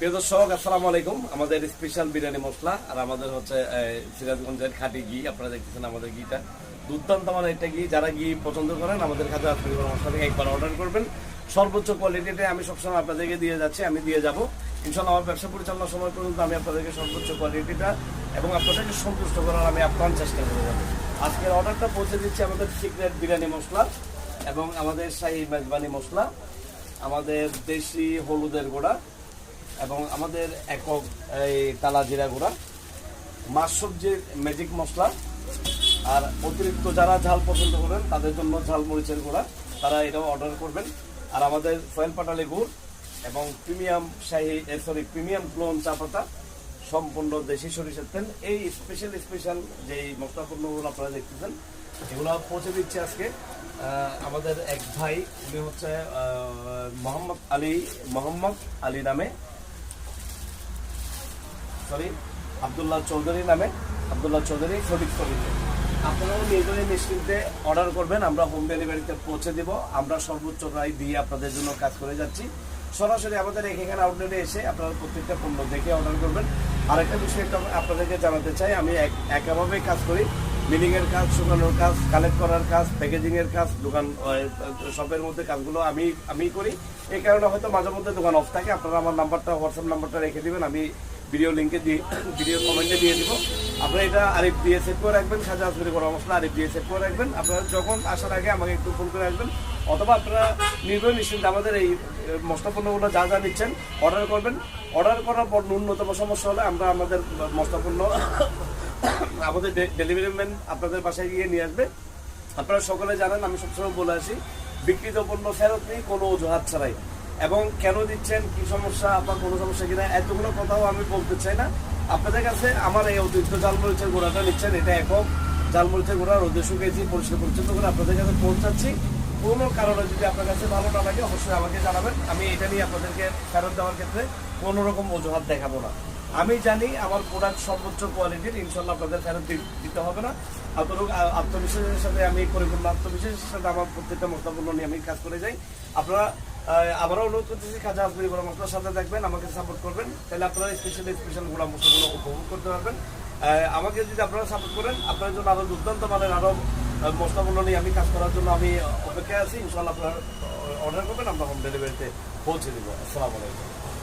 প্রিয় দর্শক, আসসালামু আলাইকুম। আমাদের স্পেশাল বিরিয়ানি মশলা আর আমাদের হচ্ছে সিরাজগঞ্জের খাঁটি ঘি। আপনারা দেখতেছেন আমাদের ঘিটা দুর্দান্ত মানের একটা ঘি। যারা ঘি পছন্দ করেন আমাদের খাতে আজকের মশলা থেকে একবার অর্ডার করবেন। সর্বোচ্চ কোয়ালিটিতে আমি সবসময় আপনাদেরকে দিয়ে যাচ্ছি, আমি দিয়ে যাব ইনশাআল্লাহ। আমার ব্যবসা পরিচালনার সময় পর্যন্ত আমি আপনাদেরকে সর্বোচ্চ কোয়ালিটিটা এবং আপনাদেরকে সন্তুষ্ট করার আমি আপ্রাণ চেষ্টা করে যাবো। আজকের অর্ডারটা পৌঁছে দিচ্ছি আমাদের সিক্রেট বিরিয়ানি মশলা এবং আমাদের শাহী মেজবানি মশলা, আমাদের দেশি হলুদের গুঁড়া এবং আমাদের একক এই কালা জিরা গুঁড়া, মাছ সবজির ম্যাজিক মশলা, আর অতিরিক্ত যারা ঝাল পছন্দ করেন তাদের জন্য ঝাল মরিচের গুঁড়া, তারা এটাও অর্ডার করবেন। আর আমাদের ফয়েল পাটালি গুড় এবং প্রিমিয়াম প্রিমিয়াম ক্লোন চা পাতা, সম্পূর্ণ দেশি সরিষার তেল। এই স্পেশাল যেই মশলা পণ্যগুলো আপনারা দেখতেছেন এগুলো পৌঁছে দিচ্ছে আজকে আমাদের এক ভাই। উনি হচ্ছে মোহাম্মদ আলী নামে, আব্দুল্লাহ চৌধুরী সঠিক ছবিতে। আপনারাও নিজেদের নিশ্চিন্তে অর্ডার করবেন, আমরা হোম ডেলিভারিতে পৌঁছে দিব। আমরা সর্বোচ্চ প্রায় দিয়ে আপনাদের জন্য কাজ করে যাচ্ছি। সরাসরি আমাদের এখানে আউটলেটে এসে আপনারা প্রত্যেকটা পণ্য দেখে অর্ডার করবেন। আরেকটা বিষয় আপনাদেরকে জানাতে চাই, আমি একাভাবেই কাজ করি। মিলিংয়ের কাজ, শুকানোর কাজ, কালেক্ট করার কাজ, প্যাকেজিংয়ের কাজ, দোকান শপের মধ্যে কাজগুলো আমি করি। এই কারণে হয়তো মাঝে মধ্যে দোকান অফ থাকে। আপনারা আমার নাম্বারটা, হোয়াটসঅ্যাপ নাম্বারটা রেখে দিবেন, আমি ভিডিও লিঙ্কে ভিডিও কমেন্টে দিয়ে দিব। আপনারা এটা আরিফ দিয়ে সেভ করে রাখবেন, সাজা আসবে করা মশলা আরিফ দিয়ে সেভ করে রাখবেন। আপনারা যখন আসার আগে আমাকে একটু ফোন করে রাখবেন, অথবা আপনারা নিশ্চিন্তে আমাদের এই মশলা পণ্যগুলো যা নিচ্ছেন অর্ডার করবেন। অর্ডার করার পর ন্যূনতম সমস্যা হলে আমরা আমাদের মশলা পণ্য আমাদের ডেলিভারি ম্যান আপনাদের বাসায় গিয়ে নিয়ে আসবে। আপনারা সকলে জানেন, আমি সবসময় বলে আসি, বিক্রিত পণ্য ফেরত নেই কোনো অজুহাত ছাড়াই। এবং কেন দিচ্ছেন, কি সমস্যা, আপনার কোনো সমস্যা কিনা, এতগুলো কথাও আমি বলতে চাই না। আপনাদের কাছে আমার এই অতিরিক্ত ঝালমরিচের গুঁড়াটা নিচ্ছেন, এটা একক ঝালমরিচের গুঁড়া, রোদে শুকিয়েছি, পরিষ্কার পরিচ্ছন্ন করে আপনাদের কাছে পৌঁছাচ্ছি। কোনো কারণে যদি আপনার কাছে ভালো না লাগে অবশ্যই আমাকে জানাবেন। আমি এটা নিয়ে আপনাদেরকে ফেরত দেওয়ার ক্ষেত্রে কোনো রকম অজুহাত দেখাবো না। আমি জানি আমার প্রোডাক্ট সর্বোচ্চ কোয়ালিটির, ইনশাল্লাহ আপনাদের ফেরত দিতে হবে না। আত্মবিশ্বাসের সাথে আমি পরিপূর্ণ আত্মবিশ্বাসের সাথে আমার প্রত্যেকটা মশলাপূর্ণ নিয়ে আমি কাজ করে যাই। আপনারা আবারও অনুরোধ করতেছি, খাজা আসবেরি গুঁড়া মশলার সাথে থাকবেন, আমাকে সাপোর্ট করবেন, তাহলে আপনারা স্পেশাল গুঁড়া মশলাগুলো উপভোগ করতে পারবেন। আমাকে যদি আপনারা সাপোর্ট করেন, আপনার জন্য আরও দুর্দান্ত মানের আরও মশলাপূর্ণ নিয়ে আমি কাজ করার জন্য আমি অপেক্ষায় আছি। ইনশাল্লাহ আপনারা অর্ডার করবেন, আমরা হোম ডেলিভারিতে পৌঁছে দেবো। আসসালামু আলাইকুম।